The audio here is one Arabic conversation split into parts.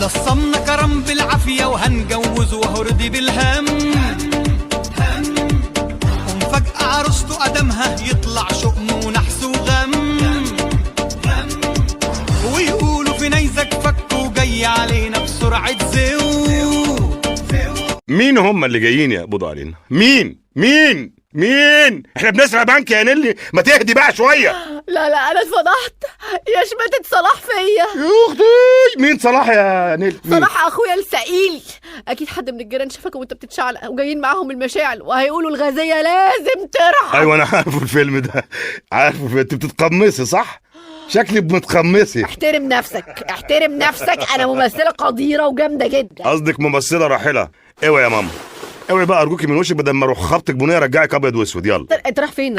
لصمنا كرم بالعافية وهنجوزه وهو رضي بالهم. ومفاجأة عروسته قدمها يطلع شؤم ونحس وغم. ويقولوا في نيزك فكه جاي علينا بسرعة زو. مين هم اللي جايين يقبضوا علينا؟ مين؟ احنا بنسرق بنك يا نيلي، ما تهدي بقى شويه. لا انا اتفضحت يا شماتة صلاح فيا. يا اختي مين صلاح يا نيلي؟ صلاح اخويا السقيل. اكيد حد من الجيران شافك وانت بتتشعلق وجايين معاهم المشاعل وهيقولوا الغازيه لازم ترحل. ايوه انا عارفه الفيلم ده، عارفه. انت بتتقمصي صح؟ شكلك بتقمصي. احترم نفسك انا ممثله قديره وجامده جدا. قصدك ممثله راحله. اوعي يا ماما، اوعي بقى ارجوكي من وشك، بدل ما اروح خبطك بنيه ارجعك ابيض واسود. يلا انت رايح فين؟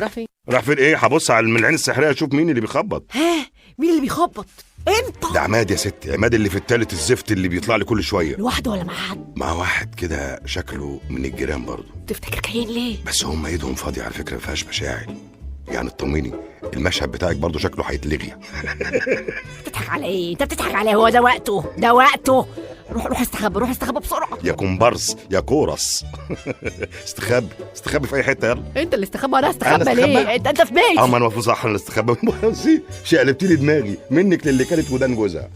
راح فين ايه؟ هبص على من العين السحريه اشوف مين اللي بيخبط. مين اللي بيخبط؟ انت. ده عماد يا ستي، عماد اللي في التالت الزفت اللي بيطلع لي كل شويه. لوحده ولا مع حد؟ مع واحد كده شكله من الجيران برضه. تفتكر كاين ليه؟ بس هم ايدهم فاضيه على فكره، ما فيهاش مشاعر يعني. اطمني، المشهد بتاعك برضه شكله هيتلغي. بتضحك على ايه؟ انت بتضحك على ايه؟ هو ده وقته. روح استخبى بسرعه يا كومبارس يا كورس. استخبي في اي حته. يلا انت اللي استخبى. انا استخبى ليه؟ انت في بيتي. ما انا المفروض صح انا اللي استخبى. شقلبت لي دماغي منك للي كانت ودان جوزها.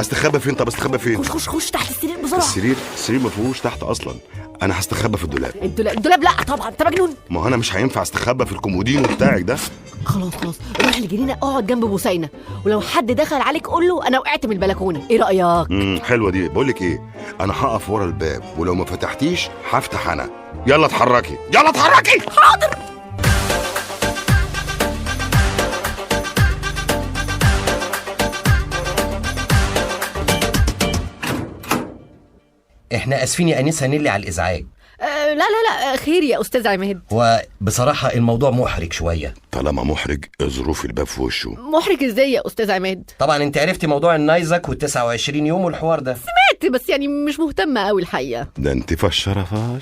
استخبى فين؟ طب استخبى فين؟ خش تحت السرير بسرعه. السرير ما فيهوش تحت اصلا. انا هستخبى في الدولاب. الدولاب لا طبعا، انت مجنون. ما هو انا مش هينفع استخبى في الكومودينو بتاعك ده. خلاص روح لجنينه اقعد جنب بوسينه، ولو حد دخل عليك قول له انا وقعت من البلكونه. ايه رايك؟ حلوه دي. بقول لك ايه، انا هقف ورا الباب ولو ما فتحتيش هفتح انا. يلا اتحركي. حاضر. احنا اسفين يا انسه نيلي على الازعاج. لا خير يا استاذ عماد. هو بصراحه الموضوع محرج شويه. طالما محرج ظروف الباب في وشه. محرج ازاي يا استاذ عماد؟ طبعا انت عرفتي موضوع النايزك وال29 يوم والحوار ده. سمعت بس يعني مش مهتمه قوي الحقيقه. ده انت فشره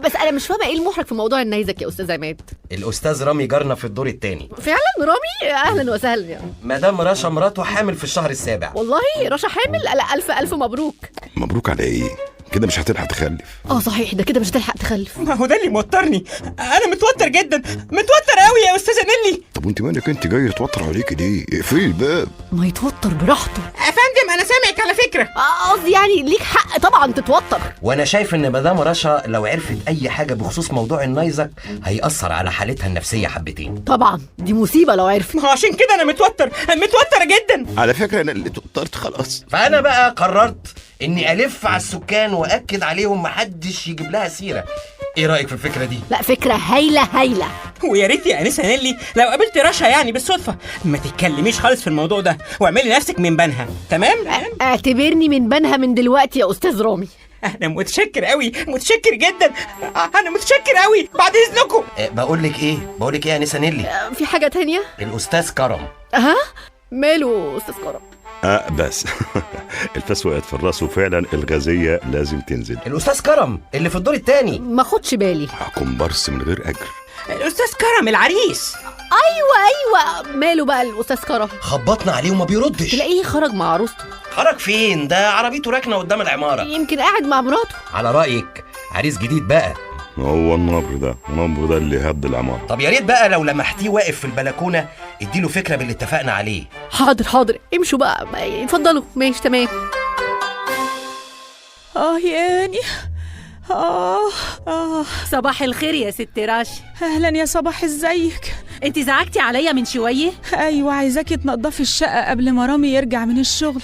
بس انا مش فاهمه ايه المحرج في موضوع النيزك يا استاذ عماد. الاستاذ رامي جارنا في الدور الثاني. فعلا رامي؟ اهلا وسهلا يعني. مدام رشا مراته حامل في الشهر السابع. والله رشا حامل؟ لا الف مبروك. مبروك على ايه؟ كده مش هتلحق تخلف. صحيح، ده كده مش هتلحق تخلف. ما هو ده اللي موترني. انا متوتر جدا، متوتر قوي يا استاذه نيلي. طب وانت مالك انت جاي توتر عليكي ليه؟ اقفلي الباب. ما يتوتر براحته. يا فندم انا سامعك على فكره. قصدي يعني ليك حق طبعا تتوتر. وانا شايف ان مدام رشا لو عرفت اي حاجه بخصوص موضوع النيزك هيأثر على حالتها النفسيه حبتين. طبعا دي مصيبه لو عرفت. ما هو عشان كده انا متوتر جدا. على فكره انا اللي توترت خلاص. فانا بقى قررت اني الف على السكان واكد عليهم محدش يجيب لها سيره. ايه رايك في الفكره دي؟ لا فكره هايله. ويا ريت يا انسه نيلي لو قابلت رشا يعني بالصدفه ما تتكلميش خالص في الموضوع ده واعملي نفسك من بنها. تمام؟ اعتبرني من بنها من دلوقتي يا استاذ رامي. انا متشكر قوي، متشكر جدا. انا متشكر قوي بعد اذنكم. بقول لك ايه يا انسه نيلي؟ في حاجه تانية؟ الاستاذ كرم. ماله استاذ كرم؟ بس الفاس وقعت في الراس وفعلا الغازيه لازم تنزل. الاستاذ كرم اللي في الدور الثاني. ما خدش بالي. كومبارس من غير اجر. الاستاذ كرم العريس. ايوه ماله بقى الاستاذ كرم؟ خبطنا عليه وما بيردش. تلاقيه خرج مع عروسته. خرج فين؟ ده عربيته راكنه قدام العماره. يمكن قاعد مع مراته. على رايك عريس جديد بقى. هو النبر ده اللي هد العماره. طب يا ريت بقى لو لمحتيه واقف في البلكونه اديله فكره باللي اتفقنا عليه. حاضر امشوا بقى اتفضلوا. ماشي تمام. ياني. صباح الخير يا ست راشي. اهلا يا صباح، ازيك؟ انت زعجتي عليا من شويه. ايوه عايزاكي تنضفي الشقه قبل ما رامي يرجع من الشغل.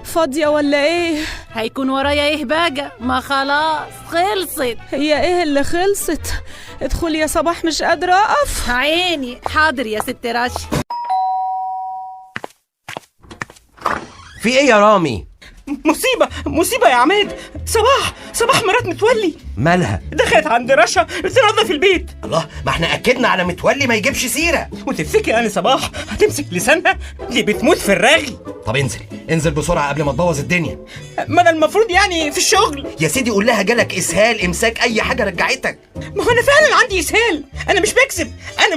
فاضيه ولا ايه؟ هيكون ورايا ايه بقى؟ ما خلاص خلصت. هي ايه اللي خلصت؟ ادخلي يا صباح مش قادره اقف. عيني. حاضر يا ست راشي. في ايه يا رامي؟ مصيبه يا عماد. صباح مرات متولي. مالها؟ دخلت عند رشا تنظف البيت. الله، ما احنا اكدنا على متولي ما يجيبش سيره. وتفتكر انا صباح هتمسك لسانها؟ دي بتموت في الرغي. طب انزل بسرعه قبل ما تبوظ الدنيا. ما انا المفروض يعني في الشغل. يا سيدي قول لها جالك اسهال، امساك، اي حاجه رجعتك. ما هو انا فعلا عندي اسهال، انا مش بكذب. انا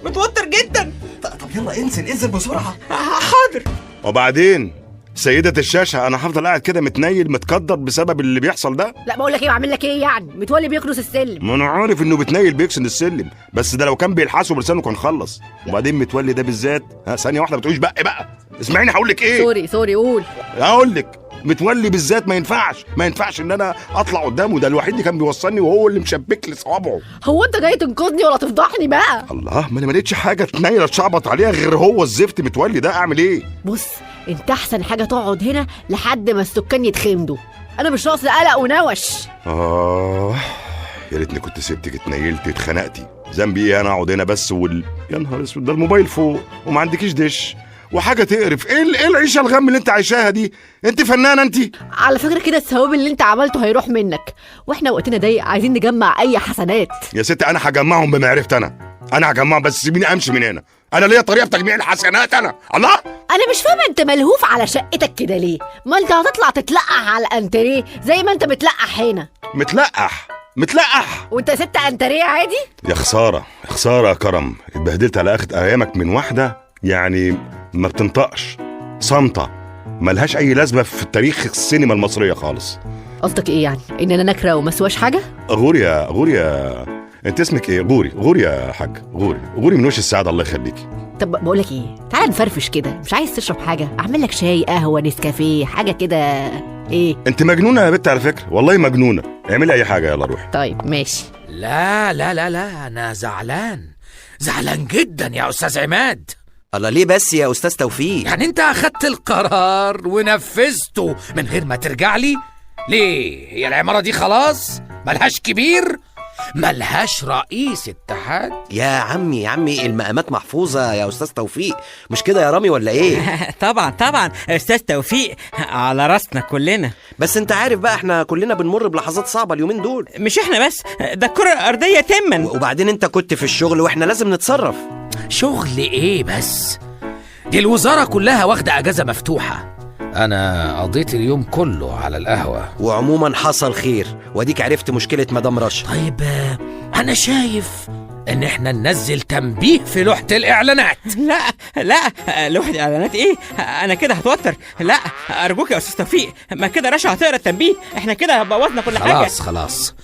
متوتر جدا. طب يلا انزل بسرعه. حاضر. وبعدين سيدة الشاشة، أنا هفضل قاعد كده متنيل متقدر بسبب اللي بيحصل ده؟ لا بقول لك ايه بعمل لك ايه يعني؟ متولي بيكنس السلم. ما أنا عارف إنه بتنيل بيكسن السلم، بس ده لو كان بيلحسه بلسانه كان خلص. وبعدين متولي ده بالذات، ثانية واحدة ما بتقوليش بقى اسمعيني هقول لك إيه؟ سوري قول. هقول لك متولي بالذات ما ينفعش إن أنا أطلع قدامه، ده الوحيد اللي كان بيوصلني وهو اللي مشبك لي صوابعه. هو أنت جاي تنقذني ولا تفضحني بقى؟ الله، ما أنا ما لقيتش حاجة تنيل أتشعبط عليها غير هو الزفت متولي ده، أعمل إيه؟ بص انت احسن حاجه تقعد هنا لحد ما السكان يتخمدوا، انا مش ناقص قلق ونوش. يا ريتني كنت سبتك اتنيلتي اتخنقتي. ذنبي ايه انا اقعد هنا بس يا نهار اسود، ده الموبايل فوق وما عندكيش دش وحاجه تقرف. ايه العيشه الغم اللي انت عايشاها دي؟ انت فنانه انت. على فكره كده الثواب اللي انت عملته هيروح منك، واحنا وقتنا ضيق عايزين نجمع اي حسنات. يا ستي انا هجمعهم بمعرفتي، انا هجمعهم، بس سيبيني امشي من هنا، انا ليا طريقه في تجميع الحسنات. الله انا مش فاهمه انت ملهوف على شقتك كده ليه؟ ما انت هتطلع تتلقح على الانتريه زي ما انت بتلقح هنا. متلقح وانت ست انتريه عادي؟ يا خساره يا كرم، اتبهدلت على اخد ايامك من واحده يعني ما بتنطقش، صامته ملهاش اي لازمه في تاريخ السينما المصريه خالص. قصدك ايه يعني؟ ان انا نكره وما سواش حاجه؟ غوريا انت اسمك ايه؟ غوري يا حاج، غوري من وش السعاده، الله يخليكي. طب بقول لك ايه، تعال نفرفش كده، مش عايز تشرب حاجه؟ اعمل لك شاي، قهوه، نسكافيه، حاجه كده. ايه انت مجنونه يا بنت على فكره، والله مجنونه. اعملي اي حاجه، يلا روحي. طيب ماشي. لا لا لا لا، انا زعلان جدا يا استاذ عماد. الله، ليه بس يا استاذ توفيق؟ يعني انت اخدت القرار ونفذته من غير ما ترجع لي؟ ليه؟ هي العمارة دي خلاص ملهاش كبير، ملهاش رئيس اتحاد؟ يا عمي المقامات محفوظة يا أستاذ توفيق، مش كده يا رامي ولا إيه؟ طبعا أستاذ توفيق على راسنا كلنا. بس أنت عارف بقى إحنا كلنا بنمر بلحظات صعبة اليومين دول. مش إحنا بس، ده الكرة الأرضية تماً. وبعدين أنت كنت في الشغل وإحنا لازم نتصرف. شغل إيه بس؟ دي الوزارة كلها واخدة أجازة مفتوحة، أنا قضيت اليوم كله على القهوة. وعموما حصل خير، واديك عرفت مشكلة مدام رشا. طيب أنا شايف إن إحنا ننزل تنبيه في لوحة الإعلانات. لا لوحة الإعلانات إيه؟ أنا كده هتوتر. لا أرجوك يا أستاذ توفيق، ما كده رشا هتقرا التنبيه، إحنا كده بوظنا كل حاجة. خلاص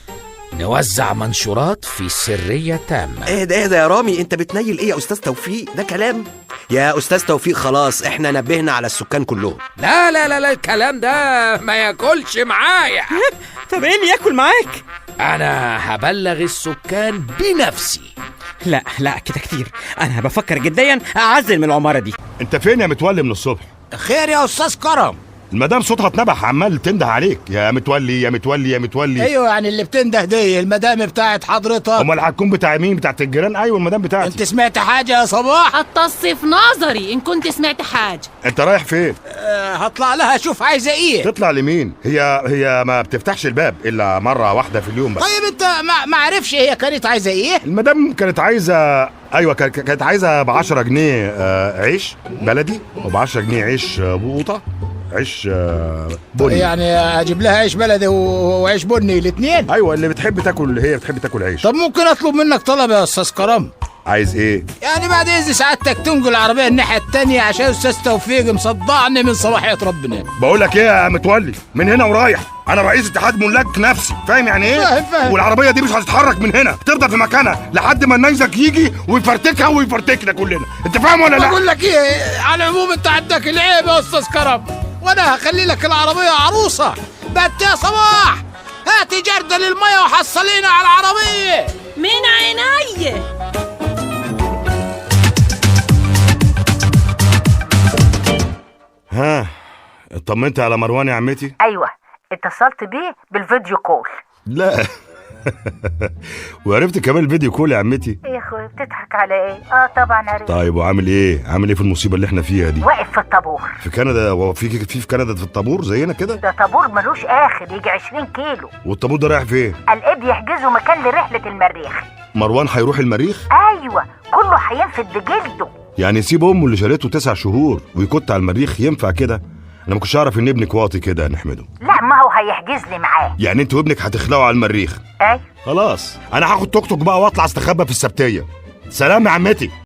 نوزع منشورات في سرية تامة. ايه ده يا رامي، انت بتنيل ايه يا استاذ توفيق؟ ده كلام يا استاذ توفيق. خلاص احنا نبهنا على السكان كلهم. لا الكلام ده ما ياكلش معايا. طب ايه اللي ياكل معاك؟ انا هبلغ السكان بنفسي. لا كده كتير، انا بفكر جديا اعزل من العمارة دي. انت فين يا متولي من الصبح؟ خير يا استاذ كرم. المدام صوتها اتنبح، عمال تنده عليك يا متولي. ايوه يعني اللي بتنده دي المدام بتاعت حضرتك. امال هتكون بتاع مين؟ بتاعت الجيران؟ ايوه المدام بتاعتي. انت سمعت حاجه يا صباح؟ هتصي في نظري ان كنت سمعت حاجه. انت رايح فين؟ هطلع لها اشوف عايزه ايه. تطلع لمين؟ هي ما بتفتحش الباب الا مره واحده في اليوم بس. طيب انت ما عارفش هي كانت عايزه ايه؟ المدام كانت عايزه، ايوه كانت عايزه ب10 جنيه عيش بلدي، وب10 جنيه عيش بوطه، عيش بني. يعني اجيب لها عيش بلدي وعيش بني الاثنين؟ ايوه اللي بتحب تاكل، هي بتحب تاكل عيش. طب ممكن اطلب منك طلب يا استاذ كرم؟ عايز ايه؟ يعني بعد اذن سعادتك تنقل العربيه الناحيه الثانيه عشان استاذ توفيق مصدعني من صلاحيه ربنا. بقول لك ايه يا متولي، من هنا ورايح انا رئيس اتحاد ملاك نفسي، فاهم يعني ايه؟ فاهم. والعربيه دي مش هتتحرك من هنا، تفضل في مكانها لحد ما النيزك يجي ويفرتكها ويفرتكنا كلنا، انت فاهم ولا لا؟ بقول لك ايه، على العموم انت عندك العيب يا استاذ كرم، وانا هخلي لك العربيه عروسه. بت يا صباح، هاتي جردل الميه وحصلينا على العربيه. من عيني. ها اطمنت على مروان يا عمتي؟ ايوه اتصلت بيه بالفيديو كول. لا وعرفت كمان الفيديو كول يا عمتي؟ يا اخوي بتضحك على ايه؟ طبعا عرفت. طيب وعامل ايه في المصيبه اللي احنا فيها دي؟ واقف في الطابور في كندا. في كندا في الطابور زينا كده؟ ده طابور ملوش اخر، يجي 20 كيلو. والطابور ده رايح فين؟ الاب يحجزوا مكان لرحله المريخ. مروان هيروح المريخ؟ ايوه كله هينفد بجلده. يعني يسيب امه اللي شالته 9 شهور ويكت على المريخ؟ ينفع كده؟ انا ما كنتش اعرف ان ابنك واطي كده يا نحمده. لا ما هو هيحجز لي معاه. يعني انت وابنك هتخلعوا على المريخ؟ ايوه خلاص انا هاخد توك توك بقى واطلع استخبى في السبتيه. سلام يا عمتي.